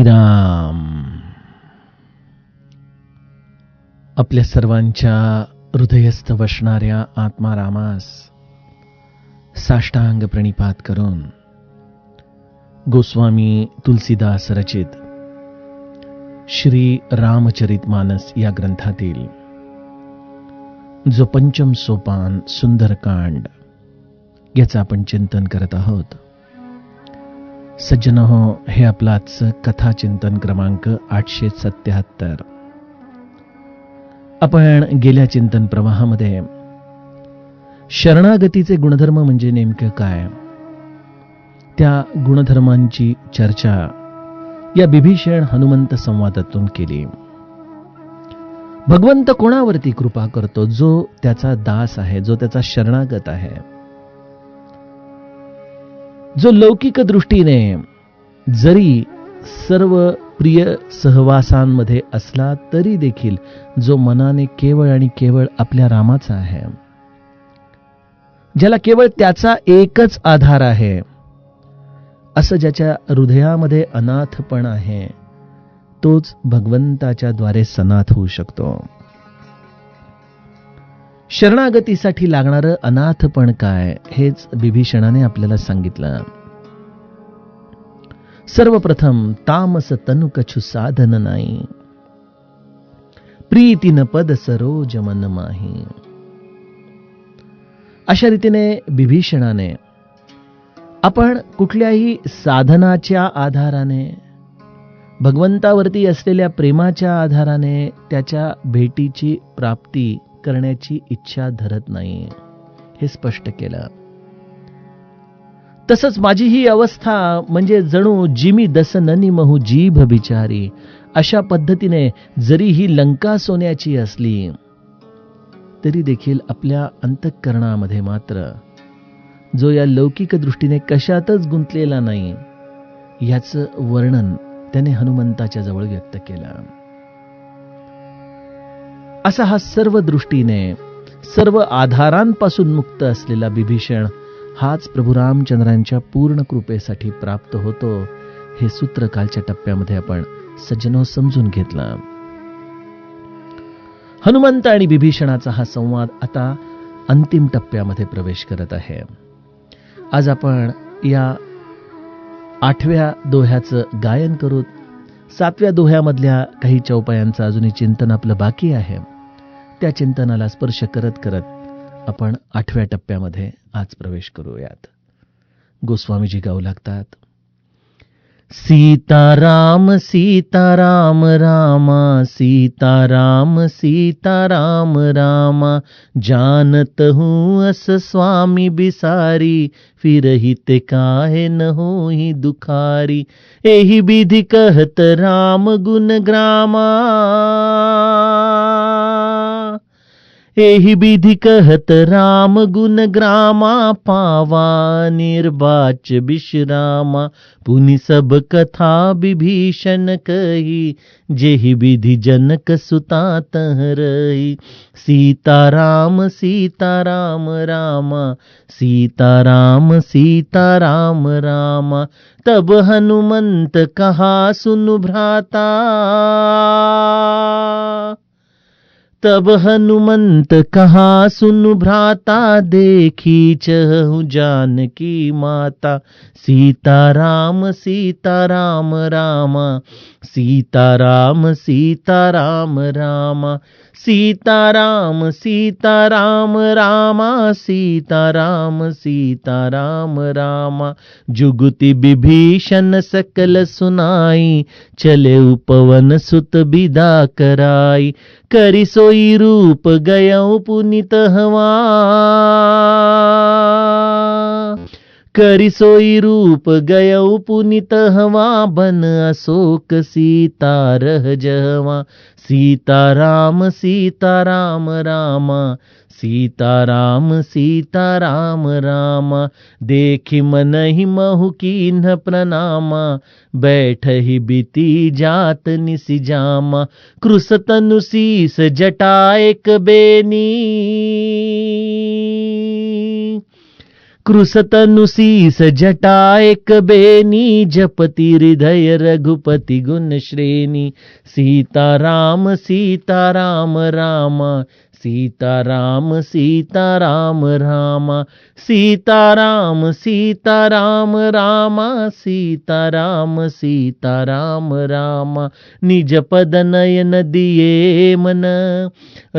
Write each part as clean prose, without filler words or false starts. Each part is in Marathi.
राम. आपल्या सर्वांच्या हृदयस्थ वसणाऱ्या आत्मा रामास साष्टांग प्रणिपात करून गोस्वामी तुलसीदास रचित श्री रामचरितमानस या ग्रंथातील जो पंचम सोपान सुंदरकांड याचं आपण चिंतन करत आहोत. सज्जनहो, हे आपलाच कथा चिंतन क्रमांक 877. आपण गेल्या चिंतन प्रवाहामध्ये शरणागतीचे गुणधर्म म्हणजे नेमकं काय, त्या गुणधर्मांची चर्चा या बिभीषण हनुमंत संवादातून केली. भगवंत कोणावरती कृपा करतो? जो त्याचा दास आहे, जो त्याचा शरणागत आहे, जो लौकिक दृष्टीने जरी सर्व प्रिय सहवासांमध्ये असला तरी देखील जो मनाने केवळ आणि केवळ आपल्या रामाचा आहे, ज्याला केवळ त्याचा एकच आधार आहे, असं ज्याच्या हृदयामध्ये अनाथपण आहे, तोच भगवंताच्या द्वारे सनाथ होऊ शकतो. शरणागतीसाठी लागणारं अनाथपण काय, हेच बिभीषणाने आपल्याला सांगितलं. सर्वप्रथम तामस तनु कछु साधन नाही, प्रीतीन पद सरोज मन माही. अशा रीतीने बिभीषणाने आपण कुठल्याही साधनाच्या आधाराने, भगवंतावरती असलेल्या प्रेमाच्या आधाराने त्याच्या भेटीची प्राप्ती करण्याची इच्छा धरत नाही, हे स्पष्ट केलं. तसंच माझी ही अवस्था म्हणजे जणू जिमी दसननी महू जीभ बिचारी, अशा पद्धतीने जरी ही लंका सोन्याची असली तरी देखील आपल्या अंतःकरणामध्ये मात्र जो या लौकिक दृष्टीने कशातच गुंतलेला नाही, याचं वर्णन त्याने हनुमंताच्या जवळ व्यक्त केलं. असा हा सर्व दृष्टीने सर्व आधारांपासून मुक्त असलेला बिभीषण हाच प्रभू रामचंद्रांच्या पूर्ण कृपेसाठी प्राप्त होतो, हे सूत्र कालच्या टप्प्यामध्ये आपण सज्जनो समजून घेतलं. हनुमंत आणि बिभीषणाचा हा संवाद आता अंतिम टप्प्यामध्ये प्रवेश करत आहे. आज आपण या 8व्या दोह्याचं गायन करू. 7व्या दोह्यामधल्या काही चौपायांचं अजूनही चिंतन आपलं बाकी आहे. त्या चिंतनाला स्पर्श करत करत आपण 8व्या टप्प्यामध्ये आज प्रवेश करूयात. गोस्वामीजी गाऊ लागतात. सीताराम सीताराम रामा, सीताराम सीताराम रामा, जानत हूँ अस स्वामी बिसारी, फिरहित काहे न होहि दुखारी. एहि विधि कहत राम गुण ग्रामा, एहि विधि कहत राम गुण ग्रामा, पावा निर्वाच विश्रामा. पुनि सब कथा विभीषण कही, जेहि विधि जनक सुता तह रही. सीताराम सीताराम रामा, सीताराम सीताराम रामा. तब हनुमंत कहा सुनु भ्राता, तब हनुमंत कहा सुनु भ्राता, देखी चहु जानकी माता. सीताराम सीताराम रामा, सीताराम सीताराम रामा. सीताराम सीताराम रामा, सीताराम सीताराम रामा. जुगुति विभीषण सकल सुनाई, चले उपवन सुत बिदा कराई. करि सोई रूप गयौ पुनित हवा, करि सोई रूप गयौ पुनित हवा. बन अशोक सीता रह जहवा. सीताराम सीताराम रामा, सीताराम सीताराम रामा. देखि मनहि महु कीन्ह प्रणामा, बैठहि बीती जात निसि जामा. कृस तनु शीस जटा एक बेनी, कृसतनुसीस जटा एक बेनी, जपती हृदय रघुपति गुण श्रेणी। सीताराम सीताराम रामा, सीताराम सीताराम रामा, सीताराम सीताराम रामा, सीताराम सीताराम रामा। निज पद नयन दिये मन,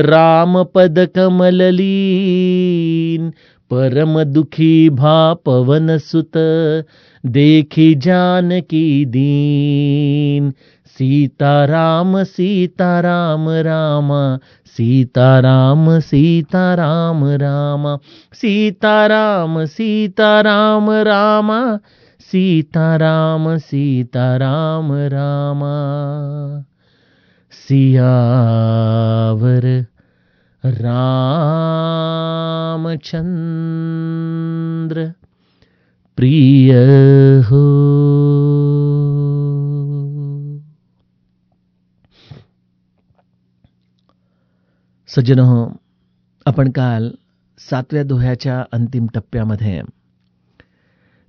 राम पद कमल लीन। परम दुखी भा पवन सुत, देखी जानकी दीन। सीताराम सीताराम रामा, सीताराम सीताराम रामा, सीताराम सीताराम रामा, सीताराम सीताराम रामा। सियावर रामचंद्र प्रिय हो। सज्जनहो, आपण काल 7व्या दोह्याच्या अंतिम टप्प्यामध्ये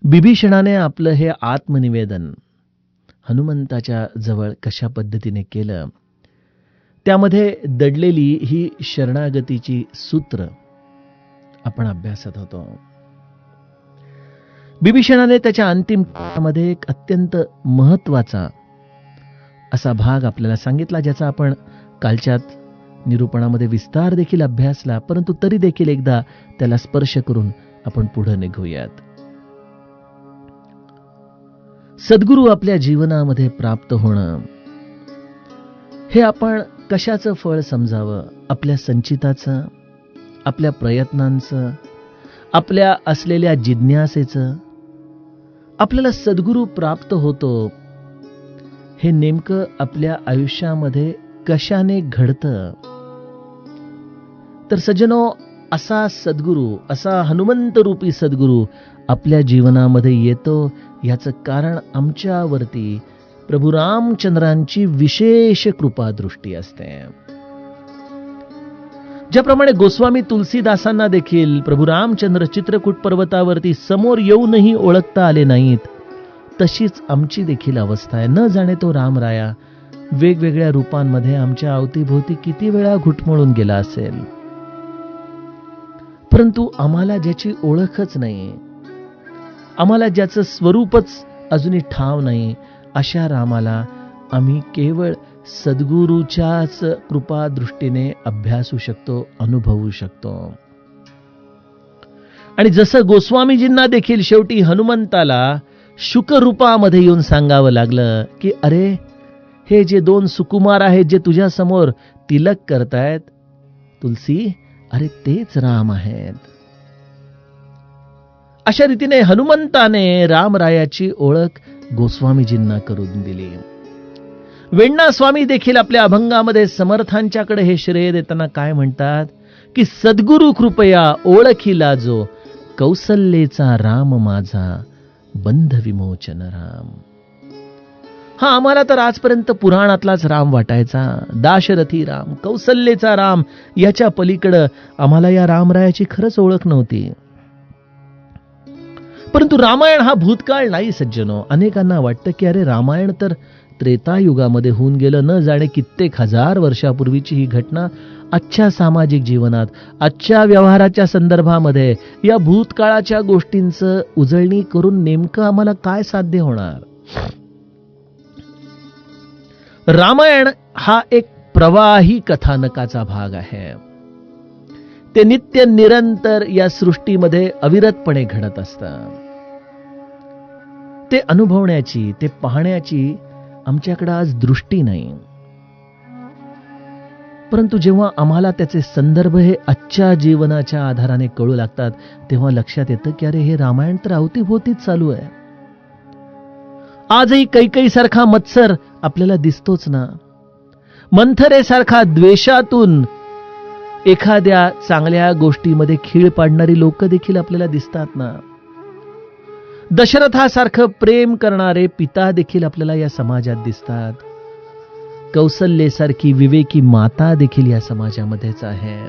बिभीषणाने आपलं हे आत्मनिवेदन हनुमंताच्या जवळ कशा पद्धतीने केलं, त्यामध्ये दडलेली ही शरणागतीची सूत्र आपण अभ्यासत होतो. बिभीषणाने त्याच्या अंतिम टप्प्यामध्ये एक अत्यंत महत्वाचा असा भाग आपल्याला सांगितला, ज्याचा आपण कालच्या निरूपणामध्ये विस्तार देखील अभ्यासला, परंतु तरी देखील एकदा त्याला स्पर्श करून आपण पुढे निघूयात. सद्गुरू आपल्या जीवनामध्ये प्राप्त होणं हे आपण कशाचं फळ समजावं? आपल्या संचिताचं, आपल्या प्रयत्नांचं, आपल्या असलेल्या जिज्ञासेचं. आपल्याला सद्गुरू प्राप्त होतो हे नेमकं आपल्या आयुष्यामध्ये कशाने घडतं? तर सज्जनो, असा सद्गुरू, असा हनुमंत रूपी सद्गुरू आपल्या जीवनामध्ये येतो, याचं कारण आमच्यावरती प्रभू रामचंद्रांची विशेष कृपा दृष्टी असते. ज्याप्रमाणे गोस्वामी तुलसीदासांना देखील प्रभू रामचंद्र चित्रकूट पर्वतावरती समोर येऊनही ओळखता आले नाहीत, तशीच आमची देखील अवस्था आहे. न जाणे तो रामराया वेगवेगळ्या रूपांमध्ये आमच्या अवतीभोवती किती वेळा घुटमळून गेला असेल, परंतु आम्हाला ज्याची ओळखच नाही, आम्हाला ज्याचं स्वरूपच अजूनही ठाव नाही, अशा रामाला आम्ही केवळ सद्गुरूच्याच कृपा दृष्टीने अभ्यासू शकतो, अनुभवू शकतो. आणि जसं गोस्वामीजींना देखील शेवटी हनुमंताला शुक रूपामध्ये येऊन सांगावं लागलं की अरे, हे जे दोन सुकुमार आहेत जे तुझ्या समोर तिलक करतायत तुलसी, अरे तेच राम आहेत. अशा रीतीने हनुमंताने रामरायाची ओळख गोस्वामीजींना करून दिली. वेण्णा स्वामी देखील आपल्या अभंगामध्ये समर्थांच्याकडे हे श्रेय देताना काय म्हणतात की सद्गुरु कृपया ओळखिला जो, कौसल्येचा राम माझा बंध विमोचन राम. हा, आम्हाला तर आजपर्यंत पुराणातलाच राम वाटायचा, दाशरथी राम, कौसल्येचा राम. याच्या पलीकडे आम्हाला या रामरायाची खरंच ओळख नव्हती. परंतु रामायण हा भूतकाळ नाही सज्जनो. अनेकांना वाटतं की अरे, रामायण तर त्रेतायुगामध्ये होऊन गेलं, न जाणे कित्येक हजार वर्षापूर्वीची ही घटना आजच्या सामाजिक जीवनात, आजच्या व्यवहाराच्या संदर्भामध्ये या भूतकाळाच्या गोष्टींचं उजळणी करून नेमकं आम्हाला काय साध्य होणार? रामायण हा एक प्रवाही कथानकाचा भाग आहे. ते नित्य निरंतर या सृष्टीमध्ये अविरतपणे घडत असतं. ते अनुभवण्याची, ते पाहण्याची आमच्याकडे आज दृष्टी नाही. परंतु जेव्हा आम्हाला त्याचे संदर्भ हे आजच्या जीवनाच्या आधाराने कळू लागतात, तेव्हा लक्षात येतं की अरे, हे रामायण तर अवतीभोवतीच चालू आहे. आजही कैकेयीसारखा मत्सर आपल्याला दिसतोच ना. मंथरेसारखा द्वेषातून एखाद्या चांगल्या गोष्टीमध्ये खीळ पाडणारी लोक देखील आपल्याला दिसतात ना. दशरथासारखं प्रेम करणारे पिता देखील आपल्याला या समाजात दिसतात. कौसल्येसारखी विवेकी माता देखील या समाजामध्येच आहे.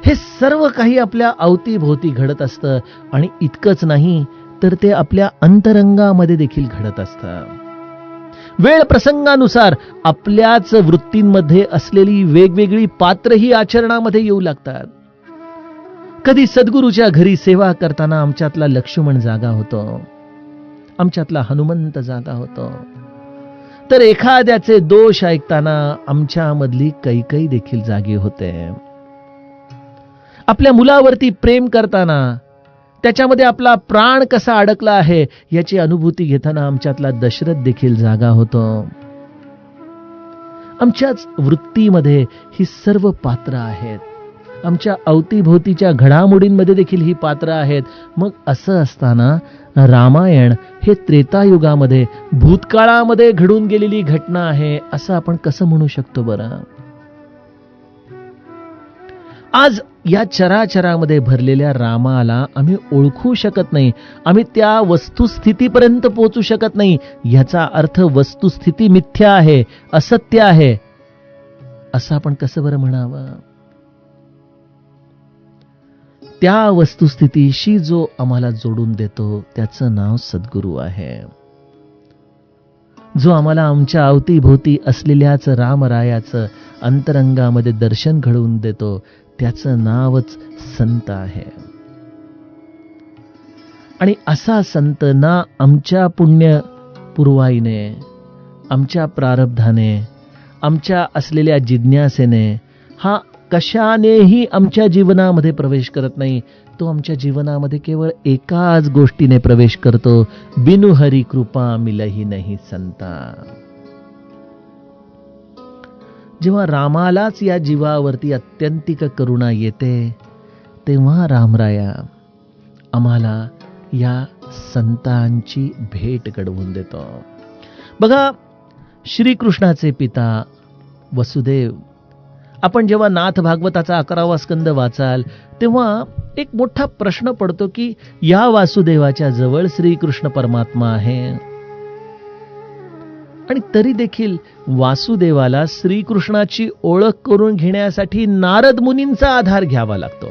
हे सर्व काही आपल्या अवतीभोवती घडत असतं आणि इतकंच नाही तर ते आपल्या अंतरंगामध्ये देखील घडत असतं. वेळ प्रसंगानुसार आपल्याच वृत्तींमध्ये असलेली वेगवेगळी पात्र ही आचरणामध्ये येऊ लागतात. कधी सद्गुरूच्या घरी सेवा करताना आमच्यातला लक्ष्मण जागा होतो, आमच्यातला हनुमंत जागा होतो, तर एखाद्याचे दोष ऐकताना आमच्यामधली कैकई देखील जागी होते. आपल्या मुलावरती प्रेम करताना त्याच्यामध्ये आपला प्राण कसा अडकला आहे याची अनुभूती घेताना आमच्यातला दशरथ देखील जागा होतो. आमच्याच वृत्तीमध्ये ही सर्व पात्र आहेत, आमच्या अवतीभोवतीच्या घडामोडींमध्ये देखील ही पात्र आहेत. मग असं असताना रामायण हे त्रेतायुगामध्ये भूतकाळामध्ये घडून गेलेली घटना आहे असं आपण कसं म्हणू शकतो बरं? आज या चराचरामध्ये भरलेल्या रामाला आम्ही ओळखू शकत नाही, आम्ही त्या वस्तुस्थितीपर्यंत पोहोचू शकत नाही. याचा अर्थ वस्तुस्थिती मिथ्या आहे, असत्य आहे असं आपण कसं बरं म्हणावं? त्या वस्तुस्थितीशी जो आम्हाला जोडून देतो त्याचं नाव सद्गुरू आहे. जो आम्हाला आमच्या अवतीभोवती असलेल्याच रामरायाचं अंतरंगामध्ये दर्शन घडवून देतो त्याचं नावच संत आहे. आणि असा संत ना आमच्या पुण्य पूर्वाईने, आमच्या प्रारब्धाने, आमच्या असलेल्या जिज्ञासेने, हा कशानेही आमच्या जीवनामध्ये प्रवेश करत नाही. तो आमच्या जीवनामध्ये केवळ एकाच गोष्टीने प्रवेश करतो, बिनु हरी कृपा मिलही नाही संता. जेव्हा रामालाच या जीवावरती अत्यंतिक करुणा येते तेव्हा रामराया आम्हाला या संतांची भेट घडवून देतो. बघा, श्रीकृष्णाचे पिता वसुदेव, आपण जेव्हा नाथ भागवताचा 11वा स्कंद वाचाल तेव्हा एक मोठा प्रश्न पडतो की या वासुदेवाच्या जवळ श्रीकृष्ण परमात्मा आहे आणि तरी देखील वासुदेवाला श्रीकृष्णाची ओळख करून घेण्यासाठी नारद मुनींचा आधार घ्यावा लागतो.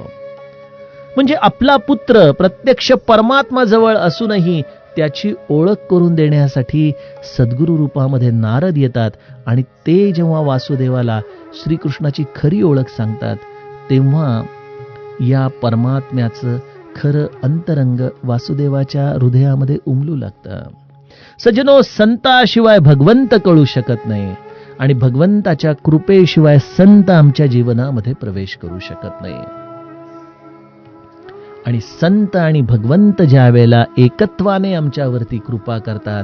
म्हणजे आपला पुत्र प्रत्यक्ष परमात्मा जवळ असूनही त्याची ओळख करून देण्यासाठी सद्गुरू रूपामध्ये नारद येतात आणि ते जेव्हा वासुदेवाला श्रीकृष्णाची खरी ओळख सांगतात तेव्हा या परमात्म्याचं खरं अंतरंग वासुदेवाच्या हृदयामध्ये उमलू लागतं. सज्जनो, संताशिवाय भगवंत कळू शकत नाही आणि भगवंताच्या कृपेशिवाय संत आमच्या जीवनामध्ये प्रवेश करू शकत नाही. आणि संत आणि भगवंत ज्या वेळेला एकत्वाने आमच्यावरती कृपा करतात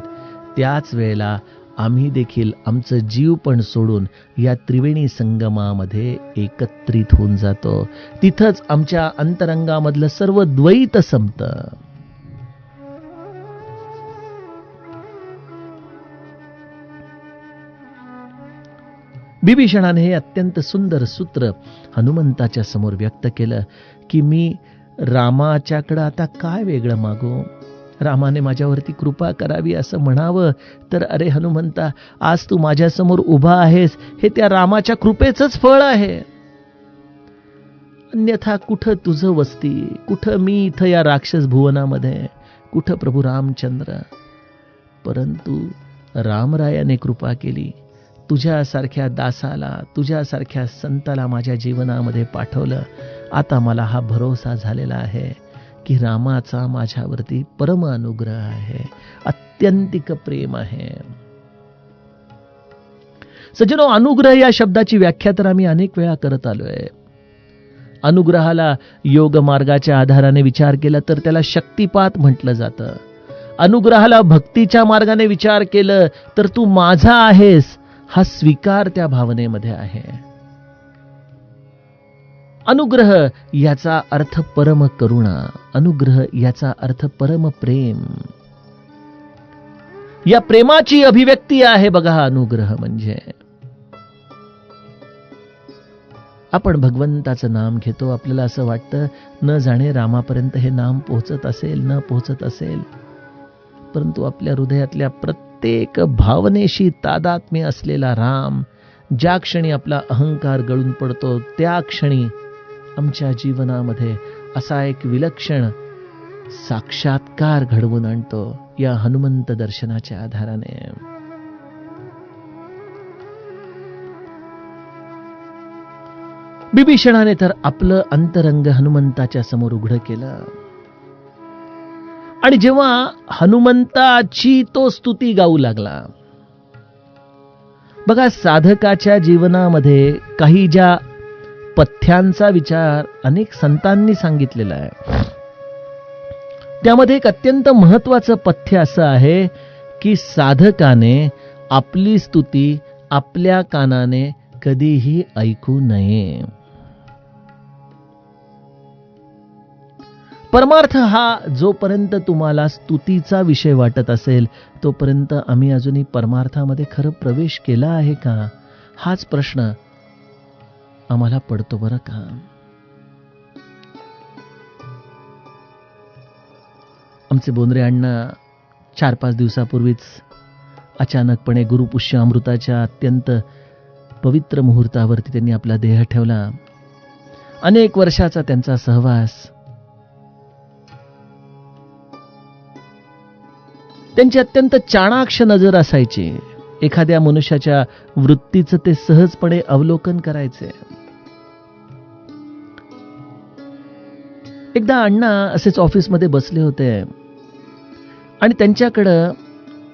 त्याच वेळेला आम्ही देखील आमचं जीवपण सोडून या त्रिवेणी संगमामध्ये एकत्रित होऊन जातो. तिथंच आमच्या अंतरंगामधलं सर्व द्वैत संपतं. बिभीषणाने हे अत्यंत सुंदर सूत्र हनुमंताच्या समोर व्यक्त केलं की मी रामाच्याकडे आता काय वेगळं मागू? रामाने माझ्यावरती कृपा करावी असं म्हणावं तर अरे हनुमंता, आज तू माझ्यासमोर उभा आहेस हे त्या रामाच्या कृपेचंच फळ आहे. अन्यथा कुठं तुझं वस्ती, कुठं मी इथं या राक्षस भुवनामध्ये, कुठं प्रभू रामचंद्र. परंतु रामरायाने कृपा केली, तुझ्यासारख्या दासाला, तुझ्यासारख्या संताला माझ्या जीवनामध्ये पाठवलं. आता मला हा भरोसा झालेला आहे की रामाचा माझ्यावरती परम अनुग्रह आहे, अत्यंतिक प्रेम आहे. सज्जनो, अनुग्रह या शब्दाची व्याख्या तर आम्ही अनेक वेळा करत आलोय. अनुग्रहाला योग मार्गाच्या आधाराने विचार केला तर त्याला शक्तिपात म्हटलं जातं. अनुग्रहाला भक्तीच्या मार्गाने विचार केलं तर तू माझा आहेस हा स्वीकार त्या भावनेमध्ये आहे. अनुग्रह याचा अर्थ परम करुणा, अनुग्रह याचा अर्थ परम प्रेम. या प्रेमाची अभिव्यक्ती आहे बघा हा अनुग्रह म्हणजे. आपण भगवंताचं नाम घेतो, आपल्याला असं वाटतं न जाणे रामापर्यंत हे नाम पोहोचत असेल न पोहोचत असेल, परंतु आपल्या हृदयातल्या प्रत्येक भावनेशी तादात्म्य असलेला राम ज्या क्षणी आपला अहंकार गळून पडतो त्या क्षणी आमच्या जीवनामध्ये असा एक विलक्षण साक्षात्कार घडवून आणतो या हनुमंत दर्शनाच्या आधाराने. बिभीषणाने तर आपलं अंतरंग हनुमंताच्या समोर उघडं केलं आणि जेव्हा हनुमंताची तो स्तुती गाऊ लागला. बघा, साधकाच्या जीवनामध्ये काही ज्या पथ्यांचा विचार अनेक संतांनी सांगितलेला आहे, त्यामध्ये एक अत्यंत महत्वाचं पथ्य असं आहे की साधकाने आपली स्तुती आपल्या कानाने कधीही ऐकू नये. परमार्थ हा जोपर्यंत तुम्हाला स्तुतीचा विषय वाटत असेल तोपर्यंत आम्ही अजूनही परमार्थामध्ये खरं प्रवेश केला आहे का, हाच प्रश्न आम्हाला पडतो बरं का. आमचे बोंद्रे अण्णा 4-5 दिवसापूर्वीच अचानकपणे गुरुपुष्य अमृताच्या अत्यंत पवित्र मुहूर्तावरती त्यांनी आपला देह ठेवला. अनेक वर्षाचा त्यांचा सहवास, त्यांची अत्यंत चाणाक्ष नजर असायची. एखाद्या मनुष्याच्या वृत्तीचं ते सहजपणे अवलोकन करायचे. एकदा अण्णा असेच ऑफिसमध्ये बसले होते आणि त्यांच्याकडं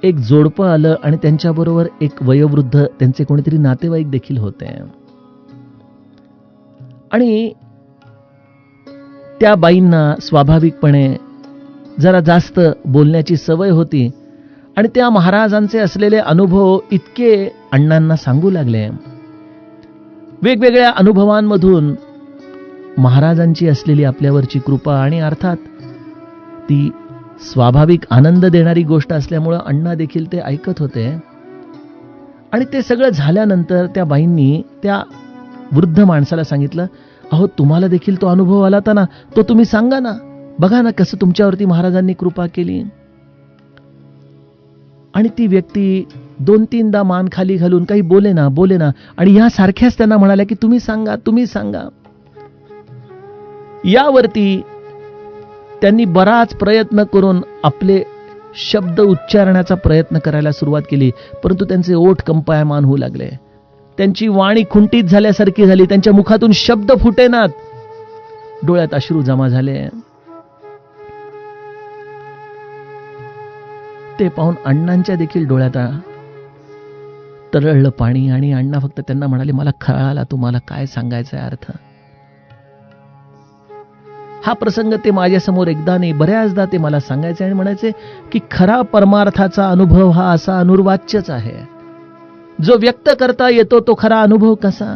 एक जोडपं आलं आणि त्यांच्याबरोबर एक वयोवृद्ध त्यांचे कोणीतरी नातेवाईक देखील होते. आणि त्या बाईंना स्वाभाविकपणे जरा जास्त बोलण्याची सवय होती आणि त्या महाराजांचे असलेले अनुभव इतके अण्णांना सांगू लागले. वेगवेगळ्या अनुभवांमधून महाराजांची असलेली आपल्यावरची कृपा आणि अर्थात ती स्वाभाविक आनंद देणारी गोष्ट असल्यामुळं अण्णा देखील ते ऐकत होते. आणि ते सगळं झाल्यानंतर त्या बाईंनी त्या वृद्ध माणसाला सांगितलं, अहो तुम्हाला देखील तो अनुभव आला होता ना, तो तुम्ही सांगा ना, बघा ना कसं तुमच्यावरती महाराजांनी कृपा केली. आणि ती व्यक्ती 2-3दा मान खाली घालून काही बोले ना आणि ह्या सारख्याच त्यांना म्हणाल्या की तुम्ही सांगा. यावरती त्यांनी बराच प्रयत्न करून आपले शब्द उच्चारण्याचा प्रयत्न करायला सुरुवात केली, परंतु त्यांचे ओठ कंपायमान होऊ लागले. त्यांची वाणी खुंटीत झाल्यासारखी झाली. त्यांच्या मुखातून शब्द फुटेनात. डोळ्यात अश्रू जमा झाले. ते पाहून अण्णांच्या देखील डोळ्यात तरळलं पाणी आणि अण्णा फक्त त्यांना म्हणाले, मला कळाला तुम्हाला काय सांगायचा आहे अर्थ. हा प्रसंग ते माझ्यासमोर एकदा नाही बऱ्याचदा ते मला सांगायचे आणि म्हणायचे की खरा परमार्थाचा अनुभव हा असा अनुर्वाच्यच आहे. जो व्यक्त करता येतो तो खरा अनुभव कसा.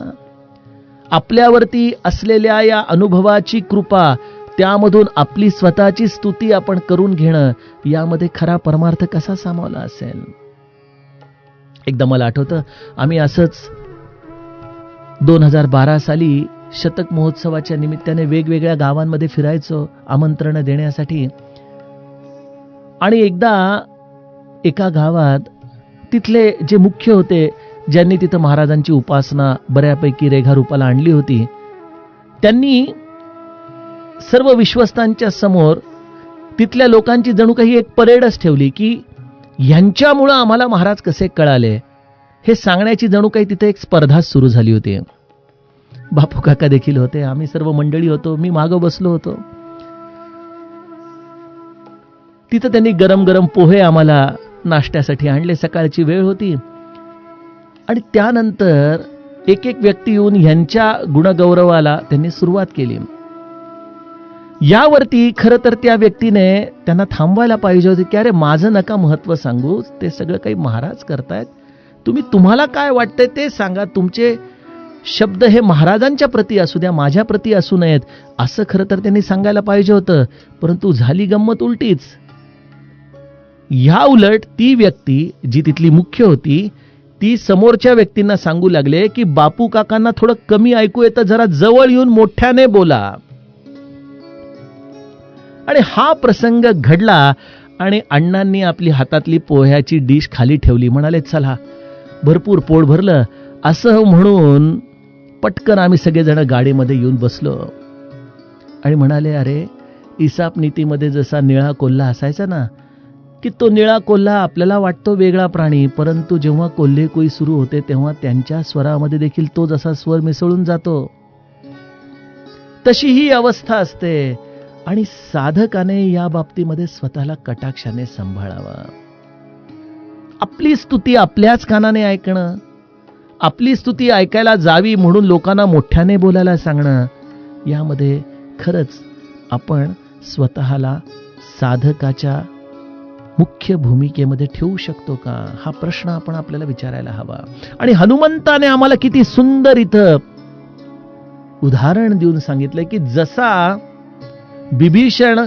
आपल्यावरती असलेल्या या अनुभवाची कृपा, त्यामधून आपली स्वतःची स्तुती आपण करून घेणं, यामध्ये खरा परमार्थ कसा सामावला असेल. एकदा मला आठवतं, आम्ही असंच 2012 साली शतक महोत्सवाच्या निमित्ताने वेगवेगळ्या गावांमध्ये फिरायचो आमंत्रण देण्यासाठी. आणि एकदा एका गावात तिथले जे मुख्य होते, ज्यांनी तिथं महाराजांची उपासना बऱ्यापैकी रेघारूपाला आणली होती, त्यांनी सर्व विश्वस्तांच्या समोर तिथल्या लोकांची जणू काही एक परेडच ठेवली की यांच्यामुळं आम्हाला महाराज कसे कळाले हे सांगण्याची जणू काही तिथे एक स्पर्धा सुरू झाली होती. बापू काका देखील होते, आम्ही सर्व मंडळी होतो, मी मागं बसलो होतो. तिथं त्यांनी गरम गरम पोहे आम्हाला नाश्त्यासाठी आणले. सकाळची वेळ होती आणि त्यानंतर एक एक व्यक्ती येऊन ह्यांच्या गुणगौरवाला त्यांनी सुरुवात केली. यावरती खरं तर त्या व्यक्तीने त्यांना थांबवायला पाहिजे होते की अरे माझं नका महत्व सांगू, ते सगळं काही महाराज करतायत, तुम्हाला काय वाटतंय ते सांगा, तुमचे शब्द हे महाराजांच्या प्रती असू द्या, माझ्या प्रती असू नयेत, असं खरं तर त्यांनी सांगायला पाहिजे होतं. परंतु झाली गंमत उलटीच. ह्या उलट ती व्यक्ती जी तिथली मुख्य होती ती समोरच्या व्यक्तींना सांगू लागले की बापू काकांना थोडं कमी ऐकू येतं, जरा जवळ येऊन मोठ्याने बोला. आणि हा प्रसंग घडला आणि अण्णांनी आपली हातातली पोह्याची डिश खाली ठेवली. म्हणाले चला भरपूर पोट भरलं. असं म्हणून पटकन आम्ही सगळेजण गाडीमध्ये येऊन बसलो. आणि म्हणाले, अरे इसाप नीतीमध्ये जसा निळा कोल्हा असायचा ना, की तो निळा कोल्हा आपल्याला वाटतो वेगळा प्राणी, परंतु जेव्हा कोल्हेकुई सुरू होते तेव्हा त्यांच्या स्वरामध्ये देखील तो जसा स्वर मिसळून जातो, तशी ही अवस्था असते. आणि साधकाने या बाबतीमध्ये स्वतःला कटाक्षाने सांभाळावा. आपली स्तुती आपल्याच कानाने ऐकणं, आपली स्तुती ऐकायला जावी म्हणून लोकांना मोठ्याने बोलायला सांगणं, यामध्ये खरंच आपण स्वतःला साधकाच्या मुख्य भूमिकेमध्ये ठेवू शकतो का, हा प्रश्न आपण आपल्याला विचारायला हवा. आणि हनुमंताने आम्हाला किती सुंदर इथं उदाहरण देऊन सांगितलंय की जसा विभीषण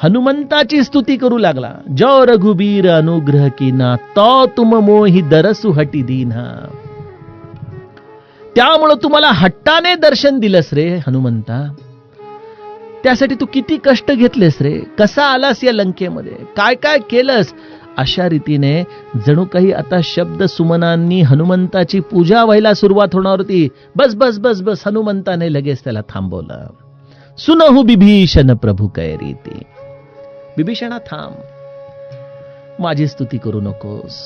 हनुमंताची स्तुती करू लागला, जो रघुबीर अनुग्रह कीना तो तुम मोहि दरसु हटी दीन्हा, त्यामुळं तुम्हाला हट्टाने दर्शन दिलंस रे हनुमंता. त्यासाठी तू किती कष्ट घेतलेस रे, कसा आलास या लंकेमध्ये, काय काय केलंस. अशा रीतीने जणू काही आता शब्द सुमनांनी हनुमंताची पूजा व्हायला सुरुवात होणार होती. बस बस बस बस, हनुमंताने लगेच त्याला थांबवलं. सुनहु विभीषण प्रभु कै रीती, विभीषणा थांब, माझी स्तुती करू नकोस.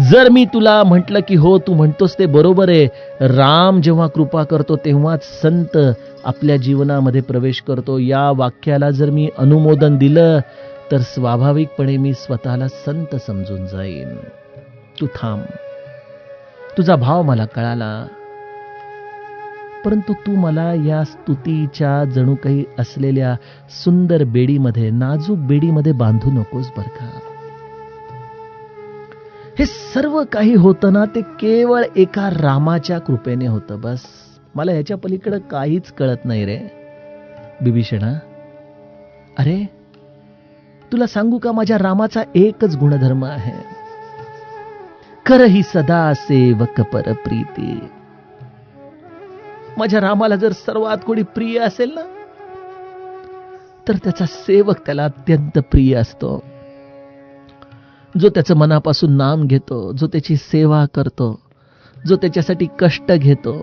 जर मी तुला म्हटलं की हो तू म्हणतोस ते बरोबर आहे, राम जेव्हा कृपा करतो तेव्हाच संत आपल्या जीवनामध्ये प्रवेश करतो, या वाक्याला जर मी अनुमोदन दिलं तर स्वाभाविकपणे मी स्वतःला संत समजून जाईन. तू थांब, तुझा भाव मला कळाला, परंतु तू मला या स्तुतीच्या जणू काही असलेल्या सुंदर बेडीमध्ये, नाजूक बेडीमध्ये बांधू नकोस बर का. हे सर्व काही होतं ना ते केवळ एका रामाच्या कृपेने होतं. बस मला ह्याच्या पलीकडे काहीच कळत नाही रे विभीषणा. अरे तुला सांगू का, माझ्या रामाचा एकच गुणधर्म आहे, करही सदा सेवक पर प्रीती. माझ्या रामाला जर सर्वात कोणी प्रिय असेल ना, तर त्याचा सेवक त्याला अत्यंत प्रिय असतो. जो त्याचं मनापासून नाम घेतो, जो त्याची सेवा करतो, जो त्याच्यासाठी कष्ट घेतो,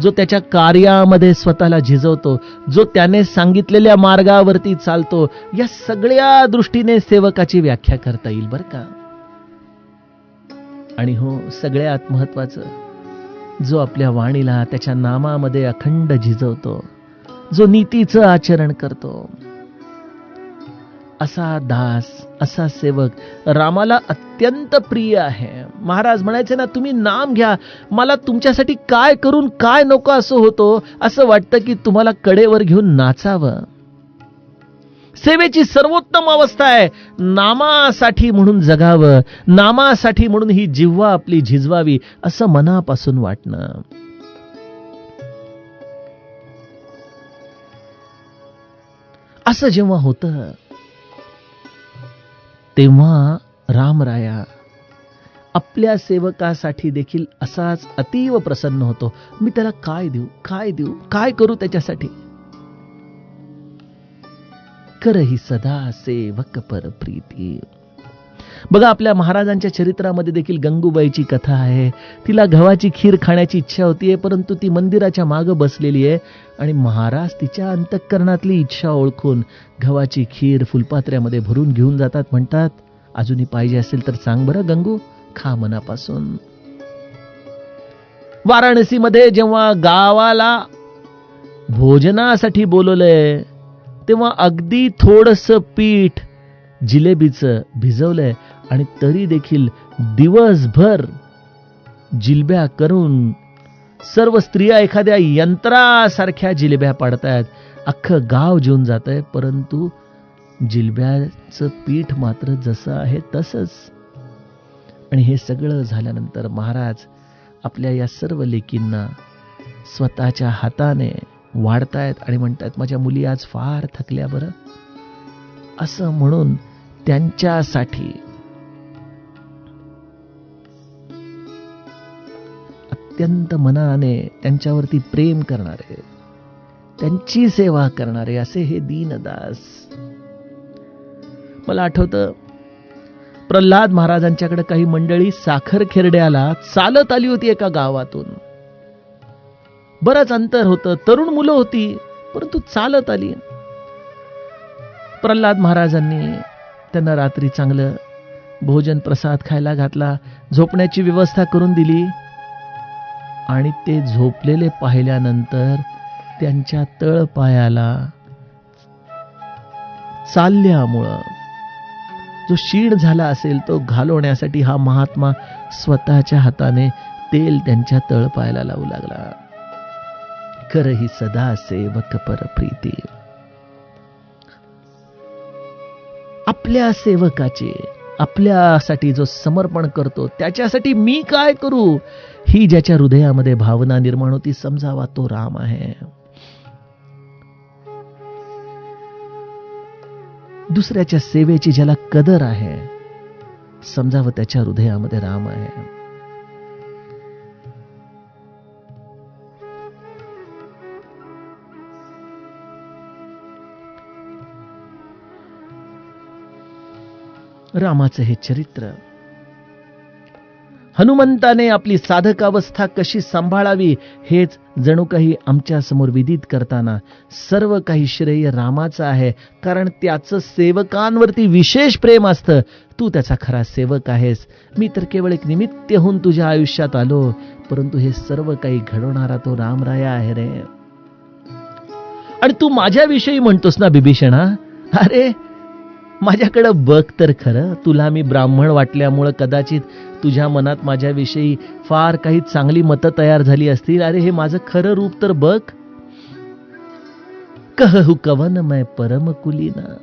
जो त्याच्या कार्यामध्ये स्वतःला झिजवतो, जो त्याने सांगितलेल्या मार्गावरती चालतो, या सगळ्या दृष्टीने सेवकाची व्याख्या करता येईल बर का. आणि हो, सगळ्यात महत्वाचं, जो आपल्या वाणीला त्याच्या नामामध्ये अखंड झिजवतो, जो नीतीचं आचरण करतो, असा दास, असा सेवक रामाला अत्यंत प्रिय आहे. महाराज म्हणायचे ना, तुम्ही नाम घ्या, मला तुमच्यासाठी काय करून काय नको असं होतो, असं वाटतं की तुम्हाला कडेवर घेऊन नाचावं. सेवेची सर्वोत्तम अवस्था आहे नामासाठी म्हणून जगावं, नामासाठी म्हणून ही जिव्हा आपली झिजवावी, असं मनापासून वाटणं. असं जेव्हा होतं तेव्हा रामराया आपल्या सेवकासाठी देखील असाच अतीव प्रसन्न होतो. मी त्याला काय देऊ, काय देऊ, काय करू त्याच्यासाठी. करही सदा सेवक पर प्रीती. बघा, आपल्या महाराजांच्या चरित्रामध्ये देखील गंगूबाईची कथा आहे. तिला गव्हाची खीर खाण्याची इच्छा होतीये, परंतु ती मंदिराच्या मागे बसलेली आहे आणि महाराज तिच्या अंतःकरणातली इच्छा ओळखून गव्हाची खीर फुलपात्र्यामध्ये भरून घेऊन जातात. म्हणतात, अजूनही पाहिजे असेल तर सांग बरं गंगू, खा मनापासून. वाराणसीमध्ये जेव्हा गावाला भोजनासाठी बोलवलंय तेव्हा अगदी थोडंसं पीठ जिलेबीचं भिजवलंय आणि तरी देखील दिवसभर जिलब्या करून सर्व स्त्रिया एखाद्या यंत्रासारख्या जिलेब्या पाडतायत. अख्खं गाव जेवून जातंय, परंतु जिलब्याचं पीठ मात्र जसं आहे तसंच. आणि हे सगळं झाल्यानंतर महाराज आपल्या या सर्व लेकींना स्वतःच्या हाताने वाढतायत आणि म्हणतायत, माझ्या मुली आज फार थकल्या बरं. असं म्हणून त्यांच्यासाठी अत्यंत मनाने त्यांच्यावरती प्रेम करणारे, त्यांची सेवा करणारे असे हे दीनदास. मला आठवतं, प्रल्हाद महाराजांच्याकडे काही मंडळी साखर खेरड्याला चालत आली होती एका गावातून. बरंच अंतर होतं, तरुण मुलं होती, परंतु चालत आली. प्रल्हाद महाराजांनी त्यांना रात्री चांगलं भोजन प्रसाद खायला घातला, झोपण्याची व्यवस्था करून दिली. आणि ते झोपलेले पाहिल्यानंतर त्यांच्या तळपायाला चालल्यामुळं जो शीण झाला असेल तो घालवण्यासाठी हा महात्मा स्वतःच्या हाताने तेल त्यांच्या तळपायाला लावू लागला. करही सदा सेवक पर प्रीती. आपल्या सेवकाचे, आपल्यासाठी जो समर्पण करतो त्याच्यासाठी मी काय करू, ही ज्याच्या हृदयामध्ये भावना निर्माण होती, समजावा तो राम आहे. दुसऱ्याच्या सेवेची ज्याला कदर आहे, समजावं त्याच्या हृदयामध्ये राम आहे. रामाचं हे चरित्र, हनुमंताने आपली साधकावस्था कशी सांभाळावी हेच जणू काही आमच्या समोर विदित करताना सर्व काही श्रेय रामाचं आहे. कारण त्याचं सेवकांवरती विशेष प्रेम असतं. तू त्याचा खरा सेवक आहेस. मी तर केवळ एक निमित्त होऊन तुझ्या आयुष्यात आलो, परंतु हे सर्व काही घडवणारा तो रामराया आहे रे. आणि तू माझ्याविषयी म्हणतोस ना बिभीषणा, अरे माझ्याकडं बघ तर खरं. तुला मी ब्राह्मण वाटल्यामुळं कदाचित तुझ्या मनात माझ्याविषयी फार काही चांगली मतं तयार झाली असतील. अरे हे माझं खरं रूप तर बघ. कहू कवन मैं परम कुलीना.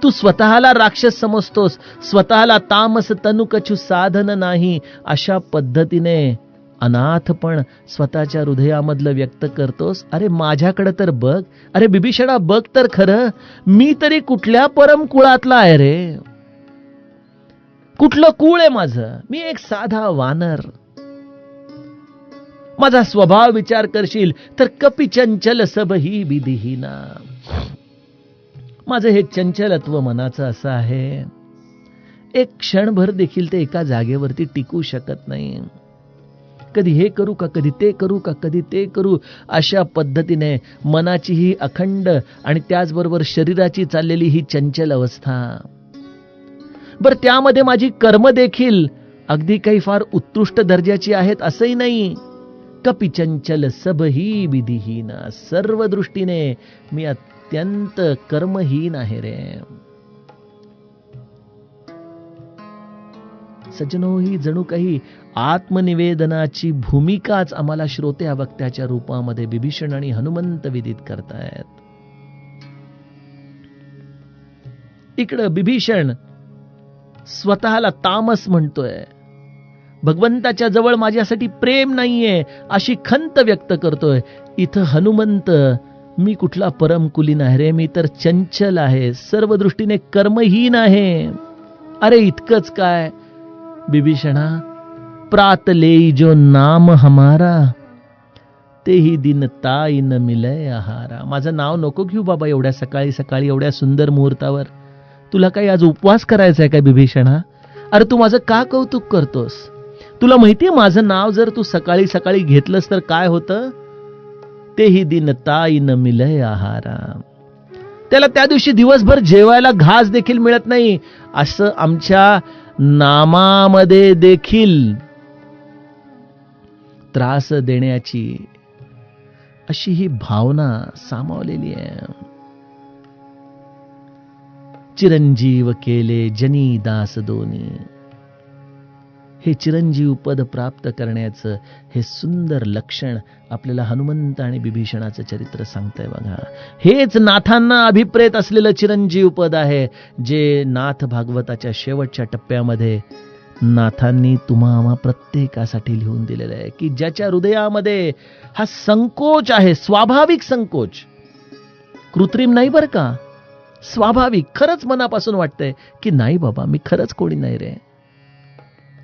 तू स्वतःला राक्षस समजतोस, स्वतःला तामस तनु कछु साधन नाही, अशा पद्धतीने अनाथ पण स्वतःच्या हृदयामधलं व्यक्त करतोस. अरे माझ्याकडे तर बघ. अरे बिभीषणा बघ तर खरं, मी तरी कुठल्या परम कुळातला आहे रे. कुठलं कुळ आहे माझं? मी एक साधा वानर. माझा स्वभाव विचार करशील तर कपी चंचल सब ही विधिहीना. माझं हे चंचलत्व मनाचं असं आहे, एक क्षणभर देखील ते एका जागेवरती टिकू शकत नाही. कधी हे करू का, कधी ते करू का, कधी ते करू, अशा पद्धतीने मनाची ही अखंड आणि त्याचबरोबर शरीराची चाललेली ही चंचल अवस्था. बर त्यामध्ये माझी कर्म देखील अगदी काही फार उत्कृष्ट दर्जाची आहेत असंही नाही. कपि चंचल सब ही विधिहीन. सर्व दृष्टीने मी अत्यंत कर्महीन आहे रे. सज्जनो, ही जणू काही आत्मनिवेदनाची भूमिकाच आम्हाला श्रोत्या वक्त्याच्या रूपामध्ये बिभीषण आणि हनुमंत विदित करतायत. इकडं बिभीषण स्वतःला तामस म्हणतोय, भगवंताच्या जवळ माझ्यासाठी प्रेम नाहीये अशी खंत व्यक्त करतोय. इथं हनुमंत, मी कुठला परम कुलीन आहे रे, मी तर चंचल आहे, सर्व दृष्टीने कर्महीन आहे. अरे इतकंच काय बिभीषणा, प्रात लेई जो नाम हमारा, तेही दिन ताई न मिलय आहारा. माझं नाव नको घेऊ बाबा एवढ्या सकाळी सकाळी, एवढ्या सुंदर मुहूर्तावर. तुला काही आज उपवास करायचा आहे काय बिभीषणा? अरे तू माझं का कौतुक करतोस? तुला माहितीये माझं नाव जर तू सकाळी सकाळी घेतलंस तर काय होतं? तेही दिन ताई न मिलय आहारा. त्याला त्या दिवशी दिवसभर जेवायला घास देखील मिळत नाही. असं आमच्या नामामध्ये देखील त्रास देण्याची अशी ही भावना सामावलेली आहे. चिरंजीव केले जनी दास दोनी. हे चिरंजीव पद प्राप्त करण्याचं हे सुंदर लक्षण आपल्याला हनुमंत आणि बिभीषणाचं चरित्र सांगतंय बघा. हेच नाथांना अभिप्रेत असलेलं चिरंजीव पद आहे, जे नाथ भागवताच्या शेवटच्या टप्प्यामध्ये नाथांनी तुम्हा प्रत्येकासाठी लिहून दिलेलं आहे, की ज्याच्या हृदयामध्ये हा संकोच आहे, स्वाभाविक संकोच, कृत्रिम नाही बरं का, स्वाभाविक, खरंच मनापासून वाटतंय की नाही बाबा मी खरंच कोणी नाही रे,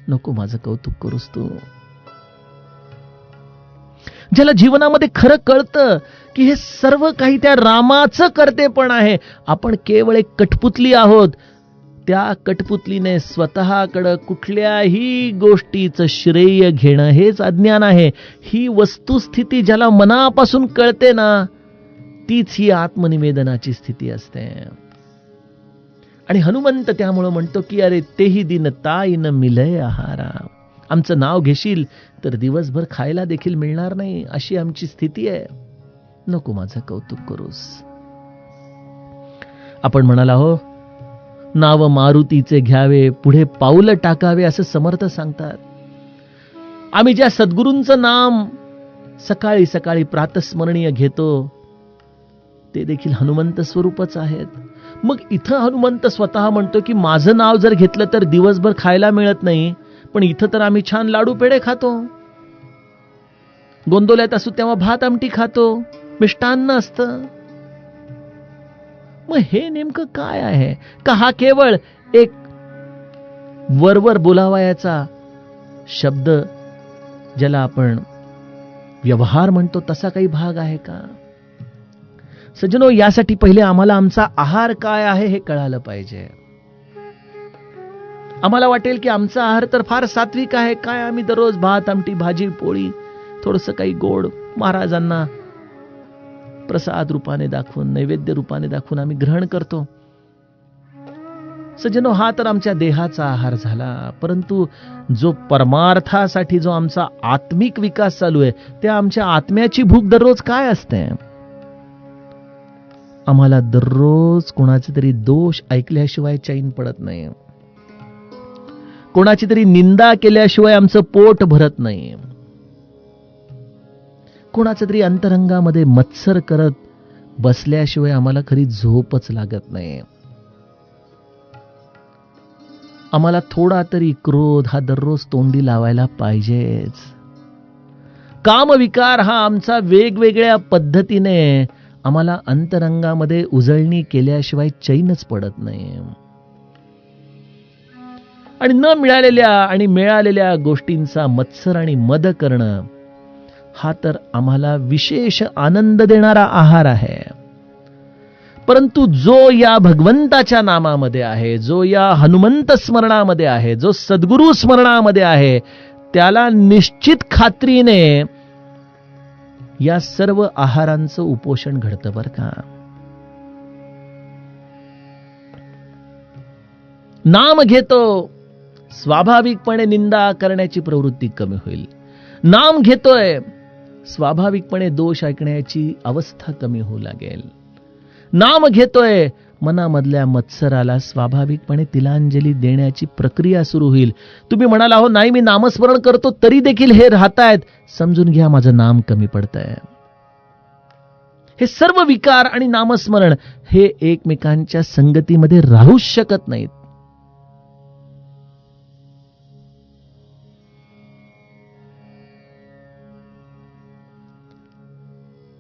नको माझं कौतुक करूस तू. ज्याला जीवनामध्ये खरं कळतं की हे सर्व काही त्या रामाचं कर्तेपण आहे, आपण केवळ एक कठपुतली आहोत, त्या कठपुतलीने स्वतःकडं कुठल्याही गोष्टीचं श्रेय घेणं हेच अज्ञान आहे. ही वस्तुस्थिती ज्याला मनापासून कळते ना, तीच ही आत्मनिवेदनाची स्थिती असते. आणि हनुमंत त्यामुळं म्हणतो की अरे तेही दिन ताई न मिलय आहारा. आमचं नाव घेशील तर दिवसभर खायला देखील मिळणार नाही, अशी आमची स्थिती आहे. नको माझं कौतुक करूस. आपण म्हणाला हो, नाव मारुतीचे घ्यावे, पुढे पाऊल टाकावे, असं समर्थ सांगतात. आम्ही ज्या सद्गुरूंचं नाम सकाळी सकाळी प्रातस्मरणीय घेतो ते देखील हनुमंत स्वरूपच आहेत. मग इथं हनुमंत स्वतः म्हणतो की माझं नाव जर घेतलं तर दिवसभर खायला मिळत नाही, पण इथं तर आम्ही छान लाडू पेढे खातो, गोंदवल्यात असू तेव्हा भात आमटी खातो, मिष्टान्न असतं. मग हे नेमकं काय आहे? का हा केवळ एक वरवर बोलावयाचा शब्द, ज्याला आपण व्यवहार म्हणतो, तसा काही भाग आहे का? सज्जनो, यासाठी पहिले आम्हाला आमचा आहार काय आहे हे कळालं पाहिजे. आम्हाला वाटेल की आमचा आहार तर फार सात्विक आहे, काय आम्ही दररोज भात आमटी भाजी पोळी थोडंसं काही गोड महाराजांना प्रसाद रूपाने दाखवून, नैवेद्य रूपाने दाखवून आम्ही ग्रहण करतो. सज्जनो, हा तर आमच्या देहाचा आहार झाला. परंतु जो परमार्थासाठी जो आमचा आत्मिक विकास चालू आहे, त्या आमच्या आत्म्याची भूक दररोज काय असते? आम्हाला दररोज कोणाचे तरी दोष ऐकल्याशिवाय चैन पडत नाही, कोणाची तरी निंदा केल्याशिवाय आमचं पोट भरत नाही, कोणाचं तरी अंतरंगामध्ये मत्सर करत बसल्याशिवाय आम्हाला खरी झोपच लागत नाही. आम्हाला थोडा तरी क्रोध हा दररोज तोंडी लावायला पाहिजेच. कामविकार हा आमचा वेगवेगळ्या पद्धतीने आम्हाला अंतरंगामध्ये उजळणी केल्याशिवाय चैनच पडत नाही. आणि न मिळालेल्या आणि मिळालेल्या गोष्टींचा मत्सर आणि मद करणं हा तर आम्हाला विशेष आनंद देणारा आहार आहे. परंतु जो या भगवंताच्या नामामध्ये आहे, जो या हनुमंत स्मरणामध्ये आहे, जो सद्गुरू स्मरणामध्ये आहे, त्याला निश्चित खात्रीने या सर्व आहारांचं उपोषण घडतं बरं का. नाम घेतो, स्वाभाविकपणे निंदा करण्याची प्रवृत्ती कमी होईल. नाम घेतोय, स्वाभाविकपणे दोष ऐकण्याची अवस्था कमी होऊ लागेल. नाम घेतोय, मनामधल्या मत्सराला स्वाभाविकपणे तिलांजली देण्याची प्रक्रिया सुरू होईल. तुम्ही म्हणाला हो नाही मी नामस्मरण करतो तरी देखील हे राहतायत, समजून घ्या माझं नाम कमी पडतंय. हे सर्व विकार आणि नामस्मरण हे एकमेकांच्या संगतीमध्ये राहूच शकत नाहीत.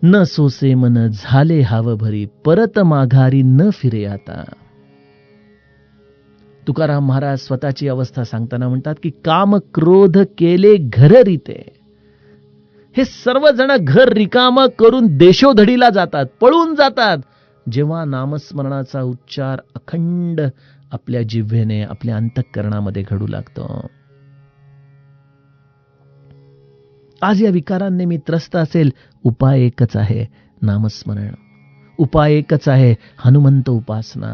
न सोसे मन झाले हाव भरी, परत माघारी न फिरे आता. तुकाराम महाराज स्वतःची अवस्था सांगताना म्हणतात की काम क्रोध केले घर रीते. हे सर्वजण घर रिकाम करून देशोधडीला जातात, पळून जातात, जेव्हा नामस्मरणाचा उच्चार अखंड आपल्या जिव्हेने आपल्या अंतःकरणामध्ये घडू लागतो. आज या विकारांनी मी त्रस्त असेल, उपाय एकच आहे, नामस्मरण. उपाय एकच आहे, हनुमंत उपासना.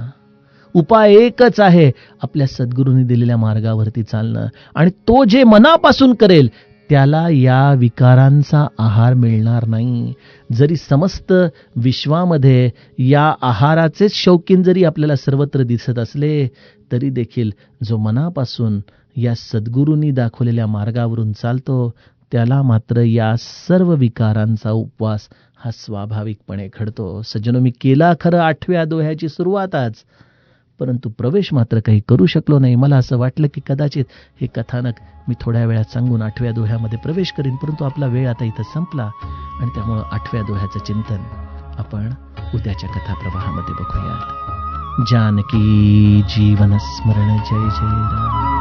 उपाय एकच आहे, आपल्या सद्गुरूंनी दिलेल्या मार्गावरती चालणं. आणि तो जे मनापासून करेल त्याला या विकारांचा आहार मिळणार नाही. जरी समस्त विश्वामध्ये या आहाराचेच शौकीन जरी आपल्याला सर्वत्र दिसत असले तरी देखील जो मनापासून या सद्गुरूंनी दाखवलेल्या मार्गावरून चालतो त्याला मात्र या सर्व विकारांचा उपवास हा स्वाभाविकपणे घडतो. सज्जनो, मी केला खरं 8व्या दोह्याची सुरुवात आज, परंतु प्रवेश मात्र काही करू शकलो नाही. मला असं वाटलं की कदाचित हे कथानक मी थोड्या वेळात सांगून 8व्या दोह्यामध्ये प्रवेश करीन, परंतु आपला वेळ आता इथं संपला आणि त्यामुळं 8व्या दोह्याचं चिंतन आपण उद्याच्या कथाप्रवाहामध्ये बघूयात. जानकी जीवन स्मरण जय जय राम.